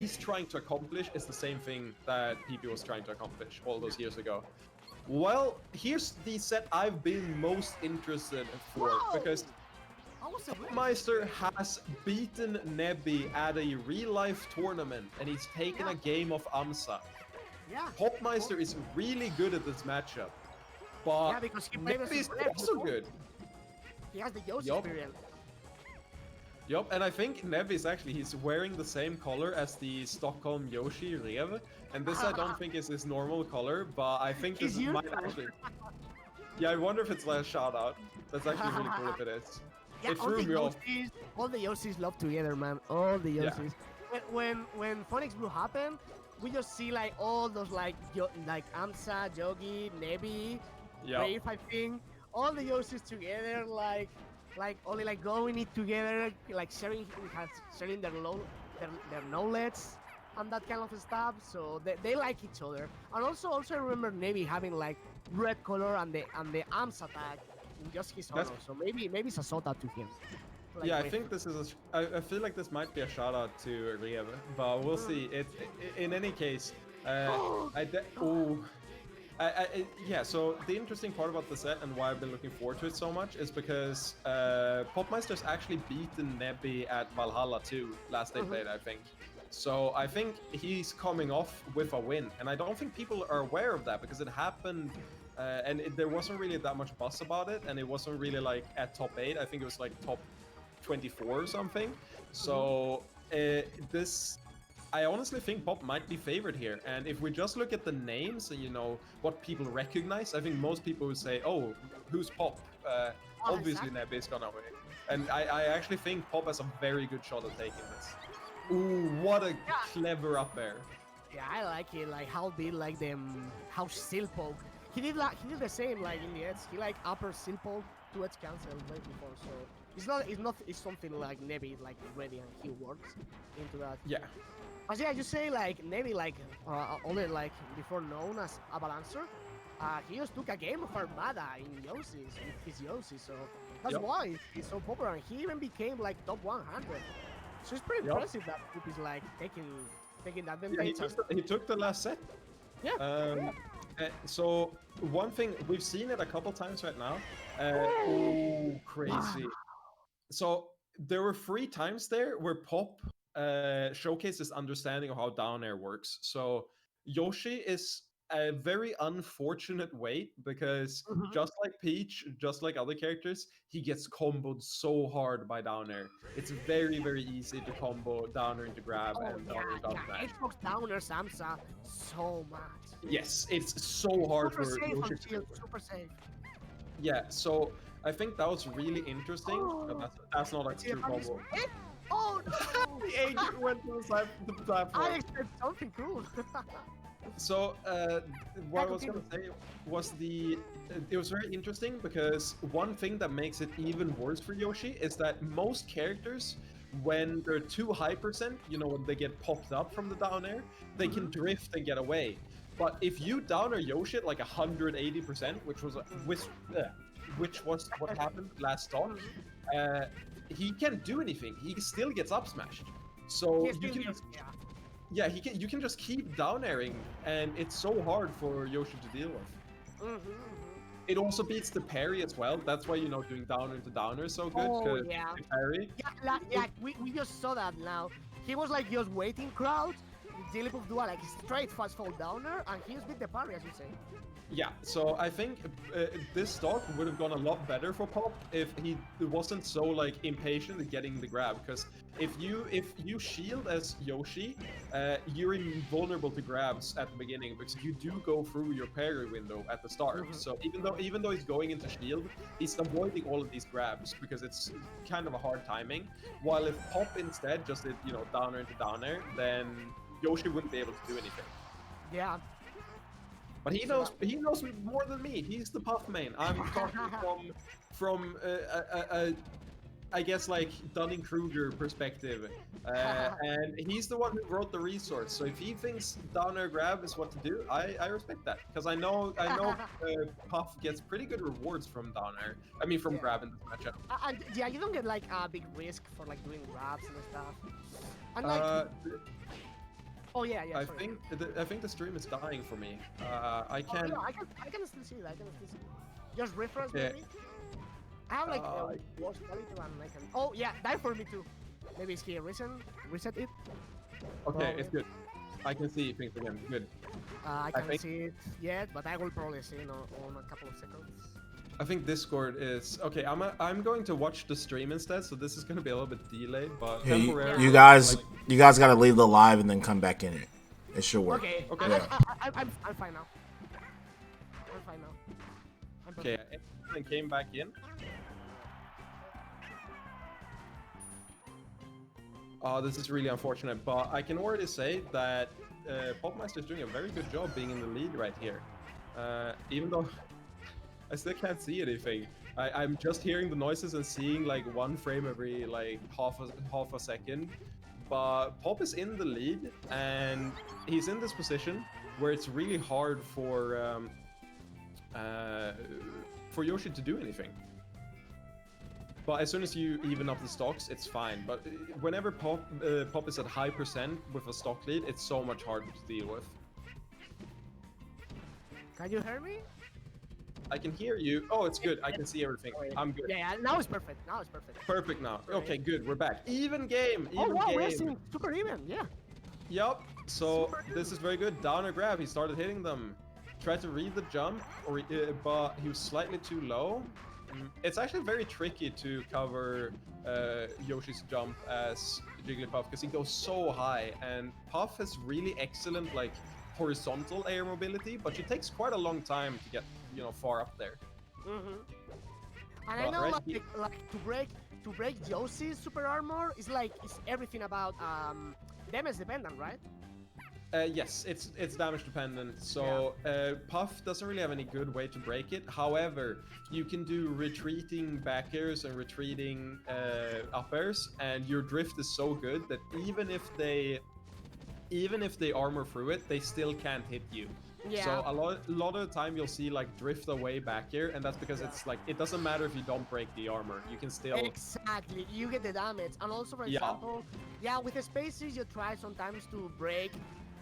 he's trying to accomplish is the same thing that PP was trying to accomplish all those years ago. Well, here's the set I've been most interested for, because Poppmaister has beaten Nebbii at a real-life tournament, and he's taken a game of AMSA. Yeah. Poppmaister is really good at this matchup, but because he Nebbii is also good. He has the Yoshi experience. Yup, and I think Nebbii is actually, he's wearing the same color as the Stockholm Yoshi Rev, and this I don't think is his normal color, but I think this might actually... Yeah, I wonder if it's like a shout-out. That's actually really cool if it is. Yeah, it threw me off. All the Yoshis love together, man. All the Yoshis. Yeah. When Phoenix Blue happened, we just see like all those like AMSA, Yogi, Nebbii, Brave, I think. All the Yoshis together, like only like going it together, like sharing their knowledge and that kind of stuff. So they like each other. And also I remember Nebbii having like red color and the AMSA tag in just his honor. So maybe it's a shout out to him. Like yeah, I think this is I feel like this might be a shout out to Rev, but we'll see. In any case, yeah, so the interesting part about the set and why I've been looking forward to it so much is because Poppmaister's actually beaten Nebbii at Valhalla 2 last they played, I think. So I think he's coming off with a win, and I don't think people are aware of that because it happened, and there wasn't really that much buzz about it, and it wasn't really like at top 8. I think it was like top 24 or something. So I honestly think Pop might be favored here, and if we just look at the names and, you know, what people recognize, I think most people would say, oh, who's Pop? Obviously Nebbii is gonna win. And I actually think Pop has a very good shot at taking this. Ooh, what a clever up air. Yeah, I like it, like how they like them, how still poke. He did the same like in the edge. He like upper still poke to edge cancel right before, so it's something like Nebbii like ready and he works into that. Yeah. But yeah, you say like Nebbii like only like before known as a balancer. He just took a game of Armada in Yoshi with his Yoshi, so that's why he's so popular. And he even became like top 100. So it's pretty impressive that group is like taking that advantage. Yeah, he took the last set. Yeah. So one thing, we've seen it a couple times right now. Oh, crazy. So there were 3 times there where Pop showcased his understanding of how down air works. So Yoshi is a very unfortunate weight because just like Peach, just like other characters, he gets comboed so hard by down air. It's very, very easy to combo down air into grab and down air down smash. Xbox down air Samsa so much. Yes, it's so hard for Yoshi. Super safe. Yeah, so I think that was really interesting. But that's not a true combo. Oh no! The agent went to the platform. I expect something cool. So what I was going to say was it was very interesting because one thing that makes it even worse for Yoshi is that most characters, when they're too high percent, you know, when they get popped up from the down air, they can drift and get away. But if you down air Yoshi at like 180%, which was what happened last stock, he can't do anything. He still gets up smashed. So you can just, you can just keep down airing, and it's so hard for Yoshi to deal with. It also beats the parry as well. That's why, you know, doing downer into downer is so good. Oh yeah. The parry. Yeah, we just saw that now. He was like just waiting crowd. Jigglypuff do a like straight fast fall downer, and he just beat the parry, as you say. Yeah, so I think this stock would have gone a lot better for Pop if he wasn't so like impatient at getting the grab. Because if you shield as Yoshi, you're invulnerable to grabs at the beginning because you do go through your parry window at the start. So even though he's going into shield, he's avoiding all of these grabs because it's kind of a hard timing. While if Pop instead just did, you know, downer into downer, then Yoshi wouldn't be able to do anything. Yeah. But he knows more than me. He's the Puff main. I'm talking from I guess like Dunning-Kruger perspective, and he's the one who wrote the resource. So if he thinks down air grab is what to do, I respect that because I know Puff gets pretty good rewards from down air. I mean from grab in this matchup. And yeah, you don't get like a big risk for like doing grabs and stuff. And like Oh yeah, yeah. I think the stream is dying for me. I Oh, can't. no, I can still see it. I can still see it. Just refresh maybe. I have like worse quality and I can. Oh yeah, die for me too. Maybe it's here. Reset it. Okay, it's good. I can see things again. Good. I can't see it yet, but I will probably see it on a couple of seconds. I think Discord is okay. I'm going to watch the stream instead, so this is going to be a little bit delayed, but Hey, temporarily. you guys got to leave the live and then come back in it. It should work. Okay. Okay. I'm fine now. I'm fine now. Okay, I came back in. Oh, this is really unfortunate, but I can already say that Poppmaister is doing a very good job being in the lead right here. Even though I still can't see anything. I'm just hearing the noises and seeing like one frame every like half a second. But Pop is in the lead, and he's in this position where it's really hard for Yoshi to do anything. But as soon as you even up the stocks, it's fine. But whenever Pop is at high percent with a stock lead, it's so much harder to deal with. Can you hear me? I can hear you. Oh, it's good. I can see everything. I'm good. Yeah, now it's perfect. Now it's perfect. Perfect now. Okay, good. We're back. Even game. Oh wow, game. we're seeing super even. Yeah. Yup. So this is very good. Downer grab. He started hitting them. Tried to read the jump, but he was slightly too low. It's actually very tricky to cover Yoshi's jump as Jigglypuff because he goes so high, and Puff has really excellent like horizontal air mobility, but it takes quite a long time to get far up there. And I know like to break Yoshi's super armor is everything about damage dependent, right? Yes, it's damage dependent. So Puff doesn't really have any good way to break it. However, you can do retreating back airs and retreating up airs, and your drift is so good that even if they armor through it, they still can't hit you. Yeah. So a lot of the time you'll see like drift away back here, and that's because it's like it doesn't matter if you don't break the armor, you can still exactly you get the damage. And also, for example, with the spaces you try sometimes to break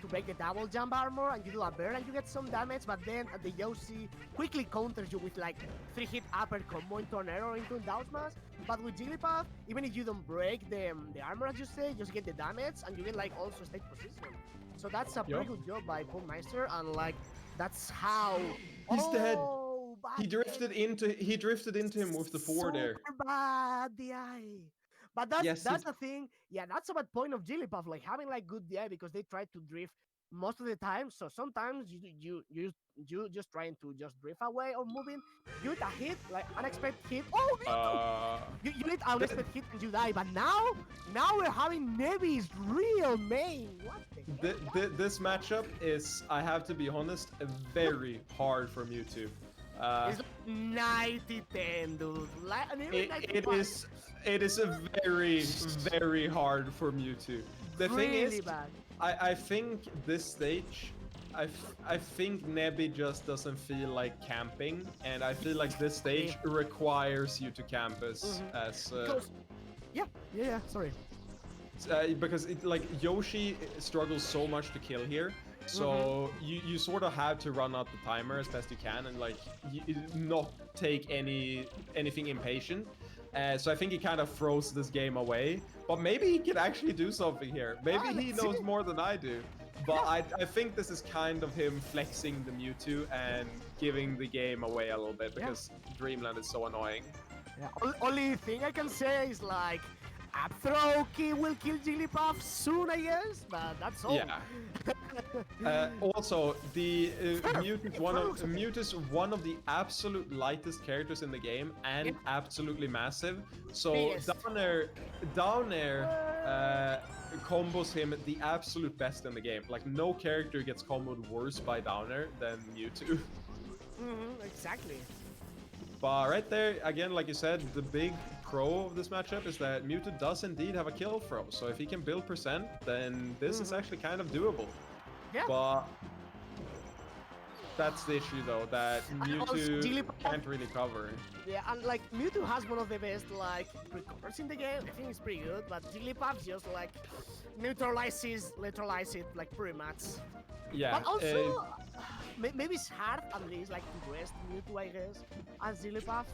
the double jump armor and you do a bear and you get some damage, but then the Yoshi quickly counters you with like 3-hit upper combo into an arrow into a down smash. But with Jigglypuff, even if you don't break the armor as you say, you just get the damage and you get like also state position. So that's a pretty good job by Poppmaister, and like that's how he's dead. He drifted into him with the forward air. Bad DI. But that's the thing. Yeah, that's a bad point of Jigglypuff, like having like good DI because they try to drift most of the time. So sometimes you just trying to just drift away or moving. You hit a hit, like unexpected hit. Oh, you hit unexpected hit and you die. But now we're having Nebbie's real main. What the this matchup is, I have to be honest, very hard for Mewtwo. It's like 90-10, dude. It is a very, very hard for Mewtwo. The thing is, I think this stage, I think Nebbii just doesn't feel like camping, and I feel like this stage requires you to camp as sorry. Because Yoshi struggles so much to kill here. So you sort of have to run out the timer as best you can and like not take anything impatient. So I think he kind of throws this game away. But maybe he can actually do something here. Maybe he knows more than I do. But I think this is kind of him flexing the Mewtwo and giving the game away a little bit because Dreamland is so annoying. Yeah. Only thing I can say is like up throw key will kill Jigglypuff soon, I guess, but that's all. Yeah. Also, the Mewtwo is one of the absolute lightest characters in the game and absolutely massive. So down air combos him the absolute best in the game. Like no character gets comboed worse by down air than Mewtwo. Exactly. But right there, again, like you said, the big pro of this matchup is that Mewtwo does indeed have a kill throw. So if he can build percent, then this is actually kind of doable. Yeah. But that's the issue though, that Mewtwo can't really cover. Yeah, and like Mewtwo has one of the best like recovers in the game. I think it's pretty good, but Jigglypuff's just like neutralizes it like pretty much. Yeah. But also, maybe it's hard at least like to rest Mewtwo, I guess, as Jigglypuff.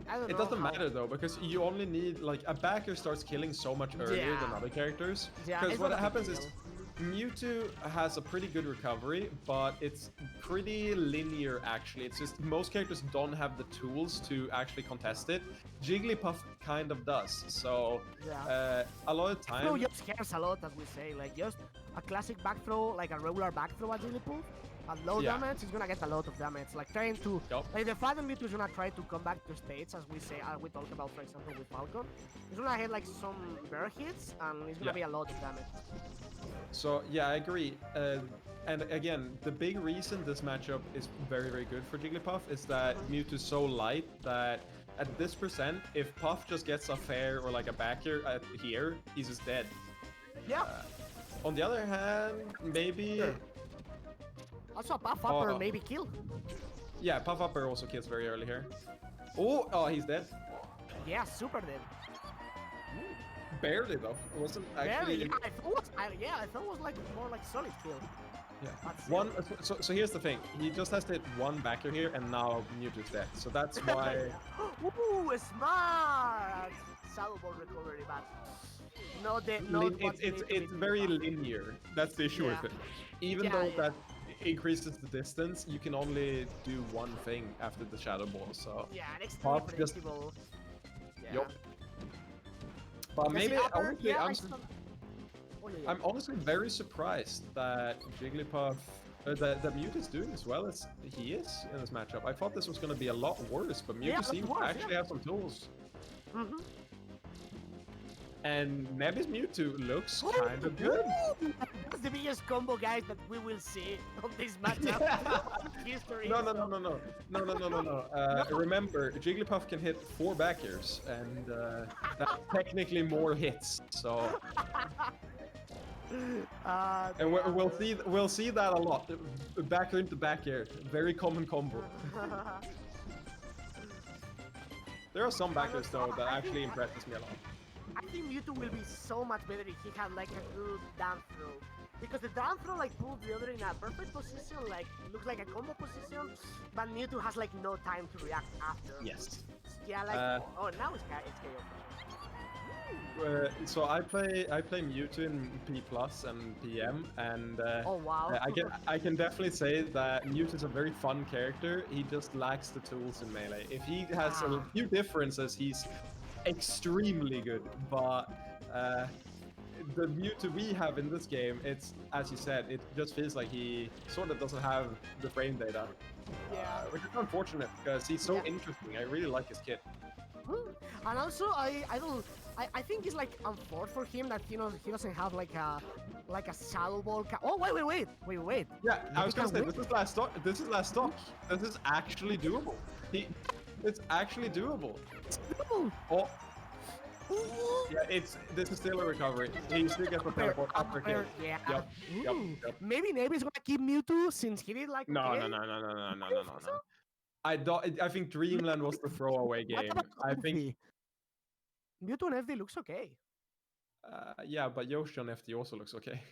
I don't know. It doesn't matter though, because you only need like a backer starts killing so much earlier than other characters. Because what happens is Mewtwo has a pretty good recovery, but it's pretty linear actually. It's just most characters don't have the tools to actually contest it. Jigglypuff kind of does. So a lot of time. Throw just cares a lot, as we say. Like just a classic back throw, like a regular back throw at Jigglypuff. At low damage, it's gonna get a lot of damage. Like trying to, like the Fire Mewtwo is gonna try to come back to states, as we say, as we talked about, for example, with Falcon. It's gonna hit like some bear hits, and it's gonna be a lot of damage. So yeah, I agree. And again, the big reason this matchup is very, very good for Jigglypuff is that Mewtwo is so light that at this percent, if Puff just gets a fair or like a backer here, he's just dead. Yeah. On the other hand, maybe. Also, Puff Upper maybe kill. Yeah, Puff Upper also kills very early here. Oh, he's dead. Yeah, super dead. Barely though. It wasn't actually. Barely. I thought it was like more like solid kill. Yeah. So here's the thing. He just has to hit one backer here, and now Mewtwo's dead. So that's why. Ooh, smart. Shadow Ball recovery, but it's very linear. That's the issue with it. Even though that increases the distance, you can only do one thing after the Shadow Ball. So and extremely predictable. Yup. But maybe honestly, I'm honestly very surprised that Jigglypuff, that Mewtwo is doing as well as he is in this matchup. I thought this was going to be a lot worse, but Mewtwo seems to actually have some tools. And Nebbii's Mewtwo looks kind of good. That's the biggest combo, guys, that we will see on this matchup. History. No. Remember, Jigglypuff can hit 4 backers, and that's technically more hits. So, and we'll see that a lot. Backer into backer, very common combo. There are some backers though that actually impresses me a lot. I think Mewtwo will be so much better if he had like a good down throw. Because the down throw like puts the other in a perfect position, like looks like a combo position, but Mewtwo has like no time to react after. Yes. Yeah, like now it's KO. So I play Mewtwo in P+ and PM, and I can definitely say that Mewtwo is a very fun character. He just lacks the tools in melee. If he has a few differences, he's extremely good, but the Mewtwo we have in this game, it's, as you said, it just feels like he sort of doesn't have the frame data. Which is unfortunate because he's so interesting. I really like his kit. And also, I think it's like unfortunate for him that he doesn't have like a Shadow Ball. Oh wait. Yeah, I was gonna say this is last stock. This is actually doable. It's actually doable. Oh. Yeah, this is still a recovery. He still gets the teleport after kill. Yeah. Yep. Maybe Nebbii's gonna keep Mewtwo since he did like. No. I think Dreamland was the throwaway game. I think Mewtwo on FD looks okay. Yeah, but Yoshi on FD also looks okay.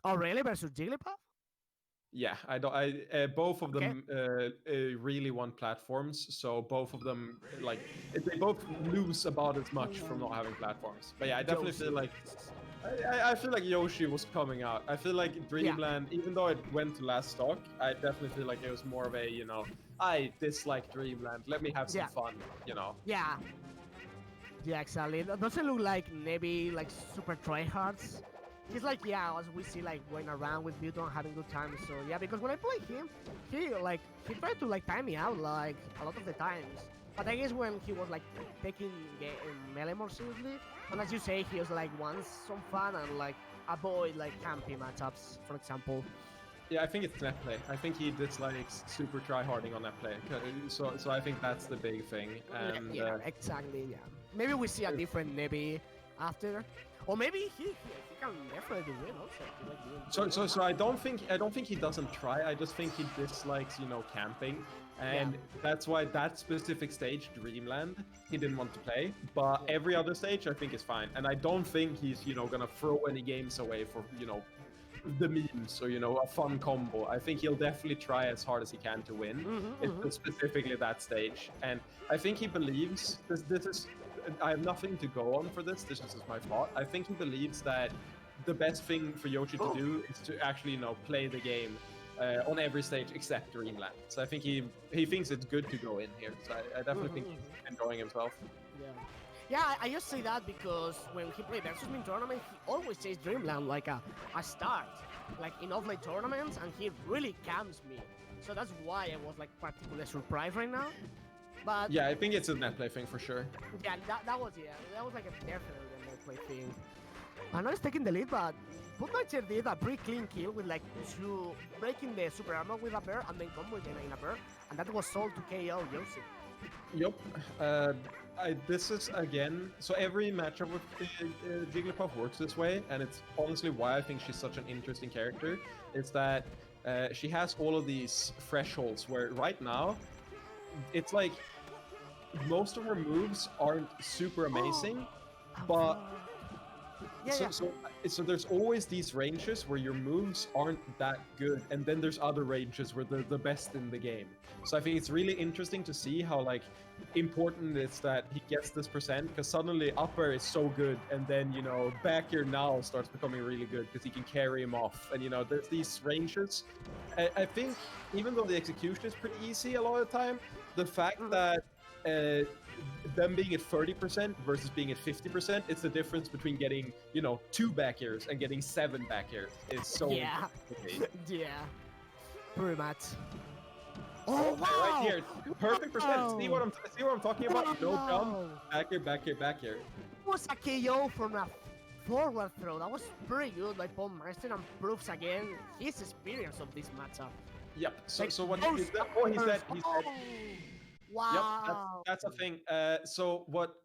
Oh really? Versus Jigglypuff? Yeah, both of them really want platforms, so both of them they both lose about as much from not having platforms. But yeah, I definitely feel like I feel like Yoshi was coming out. I feel like Dreamland, even though it went to last stock, I definitely feel like it was more of a I dislike Dreamland. Let me have some fun, Yeah. Yeah, exactly. It doesn't look like Nebbii like super tryhards. He's like, as we see, like, going around with Mewtwo and having good time. So, yeah, because when I play him, he tried to, like, time me out, like, a lot of the times. But I guess when he was, like, taking melee more seriously, and as you say, he was, like, wants some fun and, like, avoid, like, campy matchups, for example. Yeah, I think it's net play. I think he dislikes super try-harding on net play. So I think that's the big thing. And, exactly, yeah. Maybe we see a different Nebbii after. Or maybe he can definitely win also. So I don't think he doesn't try. I just think he dislikes camping. And that's why that specific stage, Dreamland, he didn't want to play. But every other stage, I think, is fine. And I don't think he's, gonna throw any games away for, the memes or, a fun combo. I think he'll definitely try as hard as he can to win. It's specifically that stage. And I think he believes, this is, I have nothing to go on for this. This is just my thought. I think he believes that the best thing for Yoshi to do is to actually, play the game on every stage except Dreamland. So I think he thinks it's good to go in here. So I definitely think he's enjoying himself. Yeah, I just say that because when he played versus me in tournament, he always says Dreamland like a start, like in offlane tournaments, and he really calms me. So that's why I was like particularly surprised right now. But yeah, I think it's a net play thing for sure. Yeah, that was like a definitely a net play thing. I know he's taking the lead, but Poppmaister did a pretty clean kill with like breaking the super armor with a bear and then combo in a bear, and that was sold to KO Yoshi. Yep. This is again, so every matchup with Jigglypuff works this way, and it's honestly why I think she's such an interesting character. Is that she has all of these thresholds where right now, it's like most of her moves aren't super amazing, but so there's always these ranges where your moves aren't that good, and then there's other ranges where they're the best in the game. So I think it's really interesting to see how important it's that he gets this percent, because suddenly up air is so good, and then back air now starts becoming really good because he can carry him off, and there's these ranges. I think even though the execution is pretty easy a lot of the time, the fact that them being at 30% versus being at 50%, it's the difference between getting 2 back airs and getting 7 back airs. It's so yeah, pretty much. Oh wow! Right here, perfect percent. See what I'm talking about? No jump, back air, back air, back air. It was a KO from a forward throw. That was pretty good. Like Poppmaister, and proves again his experience of this matchup. Yep. So what he said? Oh, he said. Wow. Yep, that's a thing. So what